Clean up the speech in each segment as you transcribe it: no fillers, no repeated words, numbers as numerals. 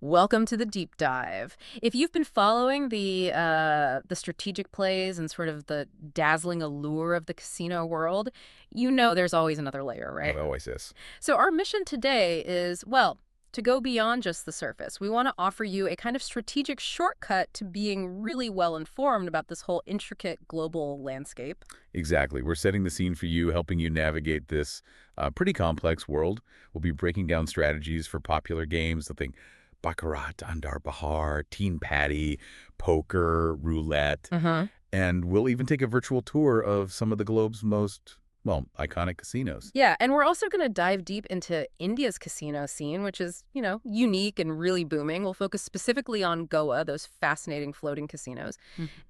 Welcome to the deep dive. If you've been following the strategic plays and sort of the dazzling allure of the casino world, you know there's always another layer, Oh, right? it always is. So our mission today is, well, to go beyond just the surface. We want to offer you a kind of strategic shortcut to being really well informed about this whole intricate global landscape. Exactly. We're setting the scene for you, helping you navigate this pretty complex world. We'll be breaking down strategies for popular games. I think Baccarat, Andar Bahar, Teen Patty, poker, roulette, Uh-huh. and we'll even take a virtual tour of some of the globe's most, well, iconic casinos. Yeah, and we're also going to dive deep into India's casino scene, which is, unique and really booming. We'll focus specifically on Goa, those fascinating floating casinos,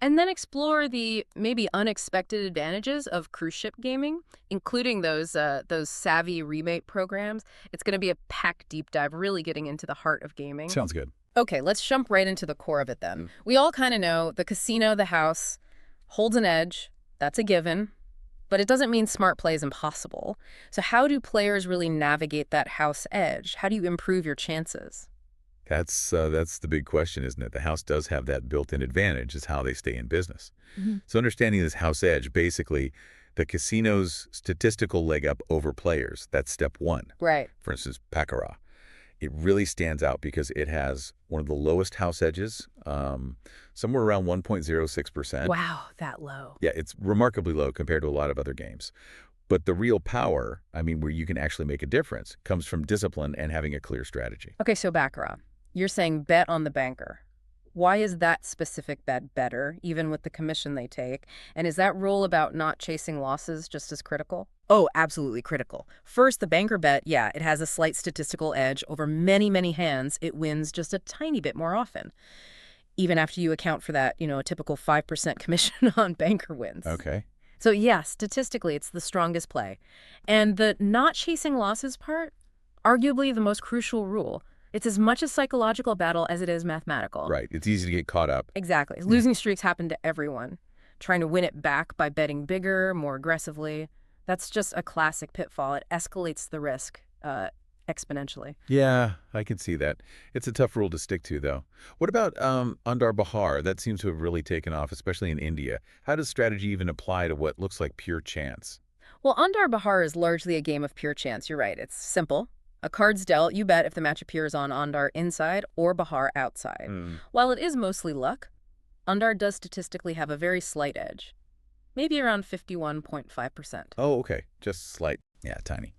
and then explore the maybe unexpected advantages of cruise ship gaming, including those savvy rebate programs. It's going to be a packed deep dive, really getting into the heart of gaming. Sounds good. Okay, let's jump right into the core of it then. We all kind of know the casino, the house, holds an edge. That's a given. But it doesn't mean smart play is impossible. So how do players really navigate that house edge? How do you improve your chances? That's the big question, isn't it? The house does have that built-in advantage, is how they stay in business. Mhm. So understanding this house edge, basically, the casino's statistical leg up over players, that's step one. Right. For instance, Baccarat. It really stands out because it has one of the lowest house edges, somewhere around 1.06%. Wow, that low. Yeah, it's remarkably low compared to a lot of other games. But the real power, I mean, where you can actually make a difference, comes from discipline and having a clear strategy. Okay, so Baccarat, you're saying bet on the banker. Why is that specific bet better, even with the commission they take? And is that rule about not chasing losses just as critical? Oh, absolutely critical. First, the banker bet, yeah, it has a slight statistical edge. Over many, many hands, it wins just a tiny bit more often, even after you account for that, a typical 5% commission on banker wins. Okay. So yeah, statistically, it's the strongest play. And the not chasing losses part, arguably the most crucial rule. It's as much a psychological battle as it is mathematical. Right. It's easy to get caught up. Exactly. Losing streaks happen to everyone. Trying to win it back by betting bigger, more aggressively, that's just a classic pitfall. It escalates the risk exponentially. Yeah, I can see that. It's a tough rule to stick to, though. What about Andar Bahar? That seems to have really taken off, especially in India. How does strategy even apply to what looks like pure chance? Well, Andar Bahar is largely a game of pure chance. You're right. It's simple. A card's dealt, you bet if the match appears on Andar inside or Bahar outside. Hmm. While it is mostly luck, Andar does statistically have a very slight edge, maybe around 51.5%. Oh, okay. Just slight. Yeah, tiny.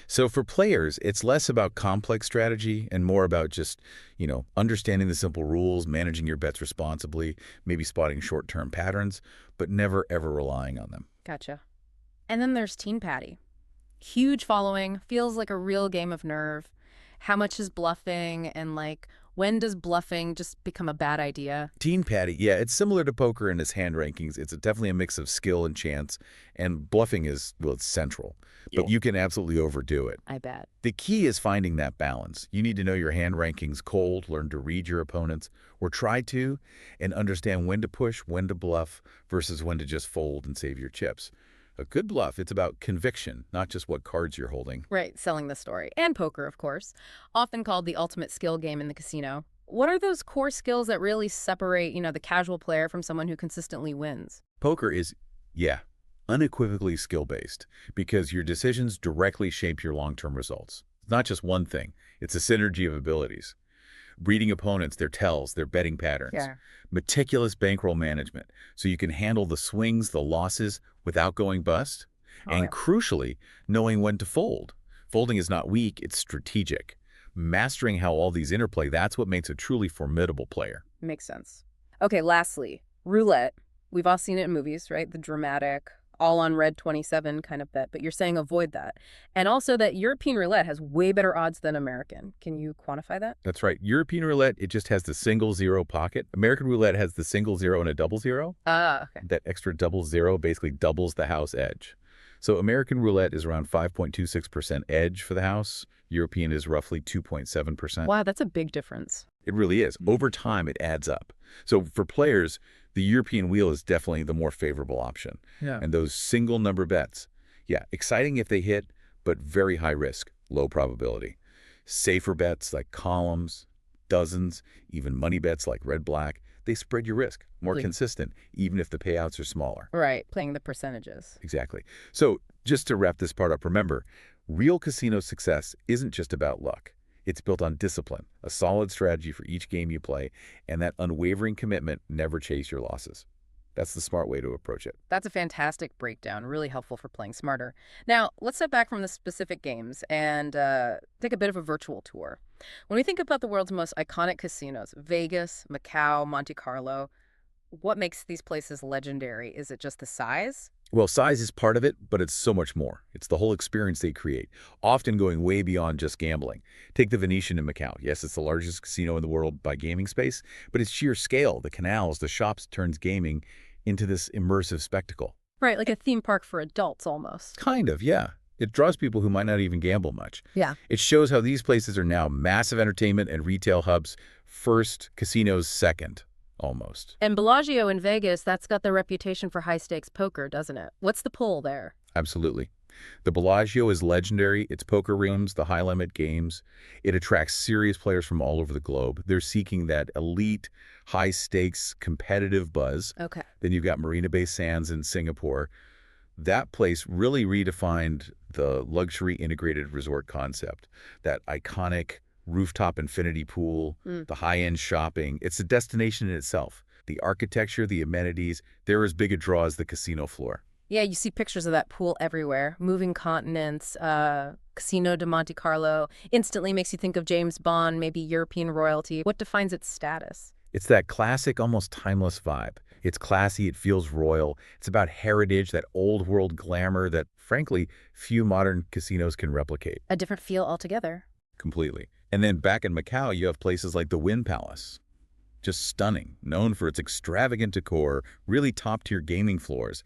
So for players, it's less about complex strategy and more about just, understanding the simple rules, managing your bets responsibly, maybe spotting short-term patterns, but never ever relying on them. Gotcha. And then there's Teen Patty. Huge following, feels like a real game of nerve. How much is bluffing, and when does bluffing just become a bad idea? Teen Patty, yeah, it's similar to poker in its hand rankings. It's definitely a mix of skill and chance, and bluffing is, well, it's central. Yeah. But you can absolutely overdo it. I bet. The key is finding that balance. You need to know your hand rankings cold, learn to read your opponents, or try to, and understand when to push, when to bluff, versus when to just fold and save your chips. A good bluff, it's about conviction, not just what cards you're holding. Right, selling the story. And poker, of course, often called the ultimate skill game in the casino. What are those core skills that really separate, the casual player from someone who consistently wins? Poker is, yeah, unequivocally skill-based because your decisions directly shape your long-term results. It's not just one thing. It's a synergy of abilities. Reading opponents, their tells, their betting patterns. Yeah. Meticulous bankroll management, so you can handle the swings, the losses, without going bust. Oh, And yeah. crucially, knowing when to fold. Folding is not weak, it's strategic. Mastering how all these interplay, that's what makes a truly formidable player. Makes sense. Okay, lastly, roulette. We've all seen it in movies, right? The dramatic, all on red 27 kind of bet, but you're saying avoid that. And also that European roulette has way better odds than American. Can you quantify that? That's right. European roulette, it just has the single zero pocket. American roulette has the single zero and a double zero. Ah, okay. That extra double zero basically doubles the house edge. So American roulette is around 5.26% edge for the house. European is roughly 2.7%. Wow, that's a big difference. It really is. Over time, it adds up. So for players, the European wheel is definitely the more favorable option. Yeah. And those single number bets, yeah, exciting if they hit, but very high risk, low probability. Safer bets like columns, dozens, even money bets like red-black. They spread your risk, more Really? consistent, even if the payouts are smaller. Right, playing the percentages. Exactly. So just to wrap this part up, remember, real casino success isn't just about luck. It's built on discipline, a solid strategy for each game you play, and that unwavering commitment never chase your losses. That's the smart way to approach it. That's a fantastic breakdown, really helpful for playing smarter. Now, let's step back from the specific games and take a bit of a virtual tour. When we think about the world's most iconic casinos, Vegas, Macau, Monte Carlo, what makes these places legendary? Is it just the size? Well, size is part of it, but it's so much more. It's the whole experience they create, often going way beyond just gambling. Take the Venetian in Macau. Yes, it's the largest casino in the world by gaming space, but its sheer scale, the canals, the shops, turns gaming into this immersive spectacle. Right, like a theme park for adults almost. Kind of, yeah. It draws people who might not even gamble much. Yeah. It shows how these places are now massive entertainment and retail hubs first, casinos second, almost. And Bellagio in Vegas, that's got the reputation for high-stakes poker, doesn't it? What's the pull there? Absolutely. The Bellagio is legendary. Its poker rooms, the high-limit games. It attracts serious players from all over the globe. They're seeking that elite, high-stakes, competitive buzz. Okay. Then you've got Marina Bay Sands in Singapore. That place really redefined the luxury integrated resort concept. That iconic rooftop infinity pool, the high-end shopping. It's a destination in itself. The architecture, the amenities, they're as big a draw as the casino floor. Yeah, you see pictures of that pool everywhere. Moving continents, Casino de Monte Carlo. Instantly makes you think of James Bond, maybe European royalty. What defines its status? It's that classic, almost timeless vibe. It's classy, it feels royal. It's about heritage, that old world glamour that, frankly, few modern casinos can replicate. A different feel altogether. Completely. And then back in Macau, you have places like the Wynn Palace. Just stunning, known for its extravagant decor, really top-tier gaming floors.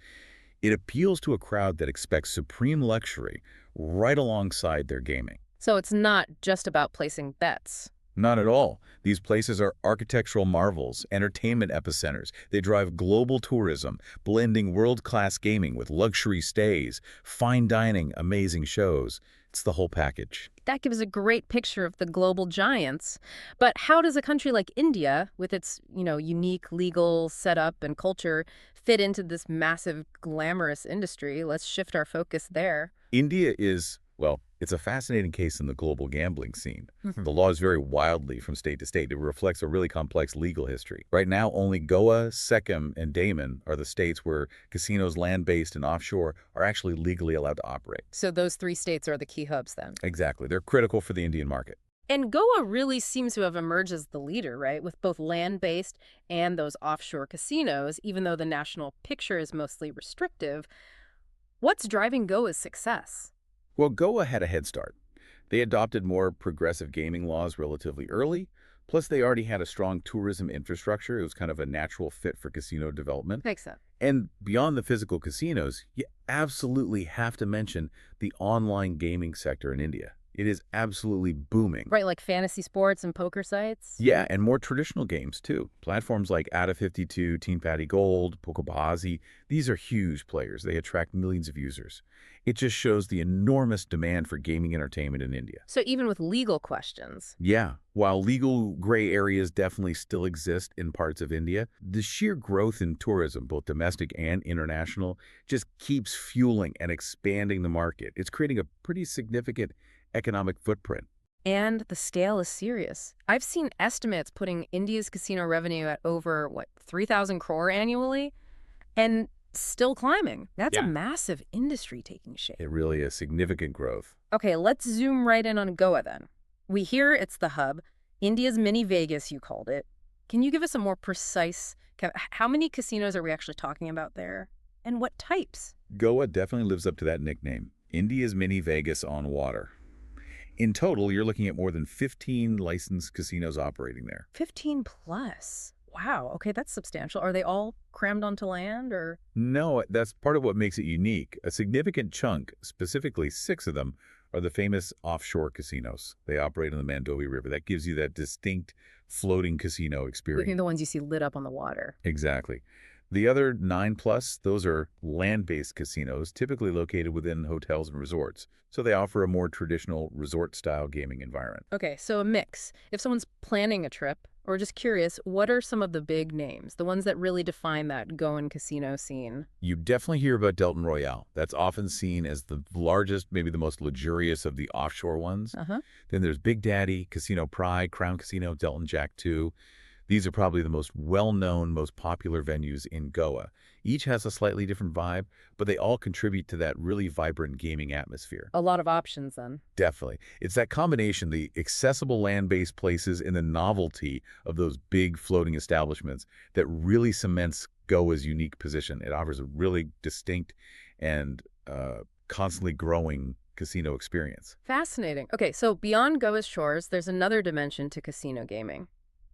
It appeals to a crowd that expects supreme luxury right alongside their gaming. So it's not just about placing bets. Not at all. These places are architectural marvels, entertainment epicenters. They drive global tourism, blending world-class gaming with luxury stays, fine dining, amazing shows. It's the whole package. That gives a great picture of the global giants. But how does a country like India, with its, unique legal setup and culture, fit into this massive, glamorous industry? Let's shift our focus there. India is, well, it's a fascinating case in the global gambling scene. Mhm. The laws vary wildly from state to state. It reflects a really complex legal history. Right now, only Goa, Sikkim, and Daman are the states where casinos land-based and offshore are actually legally allowed to operate. So those three states are the key hubs then. Exactly. They're critical for the Indian market. And Goa really seems to have emerged as the leader, right? With both land-based and those offshore casinos, even though the national picture is mostly restrictive. What's driving Goa's success? Well, Goa had a head start. They adopted more progressive gaming laws relatively early, plus they already had a strong tourism infrastructure. It was kind of a natural fit for casino development. Makes sense. And beyond the physical casinos, you absolutely have to mention the online gaming sector in India. It is absolutely booming. Right, like fantasy sports and poker sites? Yeah, and more traditional games, too. Platforms like Ada52, Team Patty Gold, Pokebazi, these are huge players. They attract millions of users. It just shows the enormous demand for gaming entertainment in India. So even with legal questions. Yeah, while legal gray areas definitely still exist in parts of India, the sheer growth in tourism, both domestic and international, just keeps fueling and expanding the market. It's creating a pretty significant economic footprint. And the scale is serious. I've seen estimates putting India's casino revenue at over, 3,000 crore annually? And still climbing. That's a Yeah. massive industry taking shape. It really is significant growth. Okay, let's zoom right in on Goa then. We hear it's the hub. India's mini Vegas, you called it. Can you give us a more precise, how many casinos are we actually talking about there? And what types? Goa definitely lives up to that nickname. India's mini Vegas on water. In total, you're looking at more than 15 licensed casinos operating there. 15 plus. Wow, okay, that's substantial. Are they all crammed onto land or? No, that's part of what makes it unique. A significant chunk, specifically 6 of them, are the famous offshore casinos. They operate on the Mandovi River. That gives you that distinct floating casino Looking experience. at the ones you see lit up on the water. Exactly. The other 9 plus, those are land-based casinos, typically located within hotels and resorts. So they offer a more traditional resort-style gaming environment. Okay, so a mix. If someone's planning a trip or just curious, what are some of the big names, the ones that really define that Goan casino scene? You definitely hear about Delton Royale. That's often seen as the largest, maybe the most luxurious of the offshore ones. Uh-huh. Then there's Big Daddy, Casino Pride, Crown Casino, Delton Jack 2. These are probably the most well-known, most popular venues in Goa. Each has a slightly different vibe, but they all contribute to that really vibrant gaming atmosphere. A lot of options then. Definitely. It's that combination, the accessible land-based places and the novelty of those big floating establishments that really cements Goa's unique position. It offers a really distinct and constantly growing casino experience. Fascinating. Okay, so beyond Goa's shores, there's another dimension to casino gaming,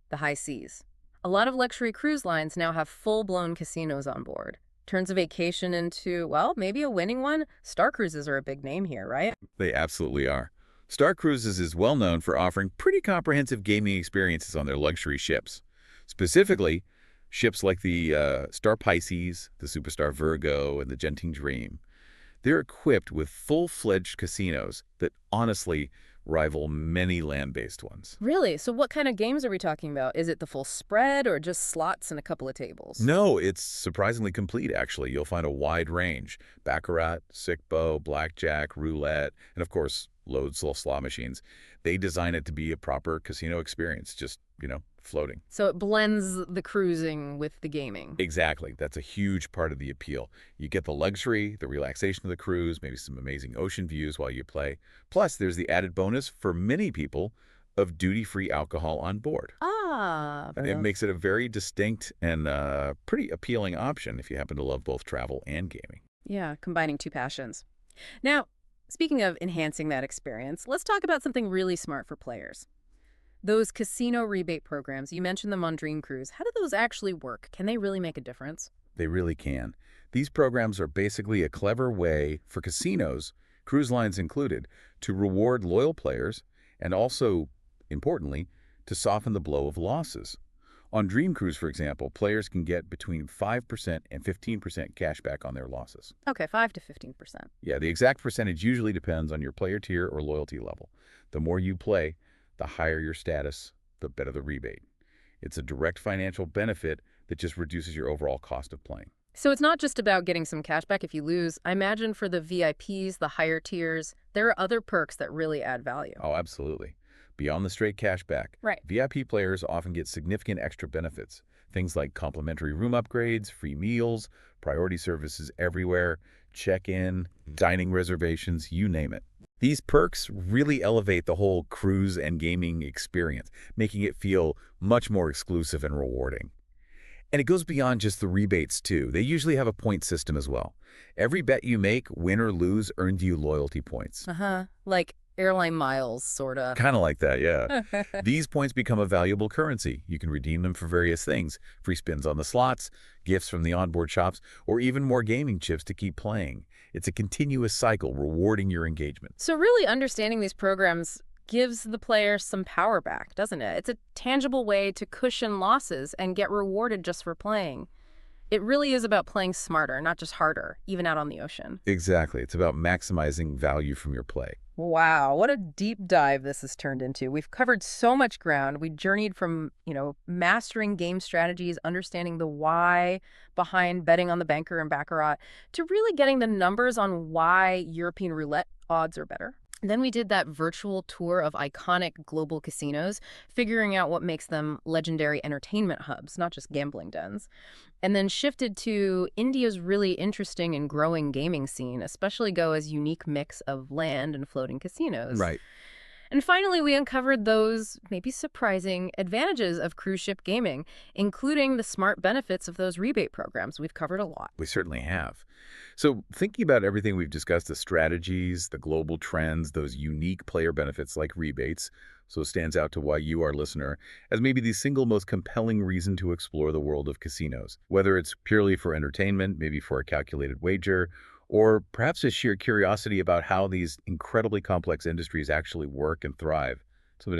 the high seas. A lot of luxury cruise lines now have full-blown casinos on board. Turns a vacation into, well, maybe a winning one. Star Cruises are a big name here, right? They absolutely are. Star Cruises is well known for offering pretty comprehensive gaming experiences on their luxury ships. Specifically, ships like the Star Pisces, the Superstar Virgo, and the Genting Dream. They're equipped with full-fledged casinos that honestly rival many land-based ones. Really? So what kind of games are we talking about? Is it the full spread or just slots and a couple of tables? No, it's surprisingly complete, actually. You'll find a wide range. Baccarat, sic bo, blackjack, roulette, and of course, loads of slot machines. They design it to be a proper casino experience, just, floating. So it blends the cruising with the gaming. Exactly. That's a huge part of the appeal. You get the luxury, the relaxation of the cruise, maybe some amazing ocean views while you play. Plus, there's the added bonus for many people of duty-free alcohol on board. Ah, It makes it a very distinct and pretty appealing option if you happen to love both travel and gaming. yeah, combining two passions. Now, speaking of enhancing that experience, let's talk about something really smart for players. Those casino rebate programs, you mentioned them on Dream Cruise. How do those actually work? Can they really make a difference? They really can. These programs are basically a clever way for casinos, cruise lines included, to reward loyal players and also, importantly, to soften the blow of losses. On Dream Cruise, for example, players can get between 5% and 15% cash back on their losses. Okay, 5 to 15%. Yeah, the exact percentage usually depends on your player tier or loyalty level. The more you play, the higher your status, the better the rebate. It's a direct financial benefit that just reduces your overall cost of playing. So it's not just about getting some cash back if you lose. I imagine for the VIPs, the higher tiers, there are other perks that really add value. Oh, absolutely. Beyond the straight cash back, Right. VIP players often get significant extra benefits. Things like complimentary room upgrades, free meals, priority services everywhere, check-in, dining reservations, you name it. These perks really elevate the whole cruise and gaming experience, making it feel much more exclusive and rewarding. And it goes beyond just the rebates, too. They usually have a point system as well. Every bet you make, win or lose, earns you loyalty points. Uh-huh. Like airline miles, sort of. Kind of like that, yeah. These points become a valuable currency. You can redeem them for various things: free spins on the slots, gifts from the onboard shops, or even more gaming chips to keep playing. It's a continuous cycle, rewarding your engagement. So really understanding these programs gives the player some power back, doesn't it? It's a tangible way to cushion losses and get rewarded just for playing. It really is about playing smarter, not just harder, even out on the ocean. Exactly. It's about maximizing value from your play. Wow, what a deep dive this has turned into. We've covered so much ground. We journeyed from, mastering game strategies, understanding the why behind betting on the banker and baccarat, to really getting the numbers on why European roulette odds are better. Then we did that virtual tour of iconic global casinos, figuring out what makes them legendary entertainment hubs, not just gambling dens. And then shifted to India's really interesting and growing gaming scene, especially Goa's unique mix of land and floating casinos. Right. And finally, we uncovered those maybe surprising advantages of cruise ship gaming, including the smart benefits of those rebate programs. We've covered a lot. We certainly have. So thinking about everything we've discussed, the strategies, the global trends, those unique player benefits like rebates, so it stands out to why you, our listener, as maybe the single most compelling reason to explore the world of casinos. Whether it's purely for entertainment, maybe for a calculated wager, or perhaps a sheer curiosity about how these incredibly complex industries actually work and thrive. So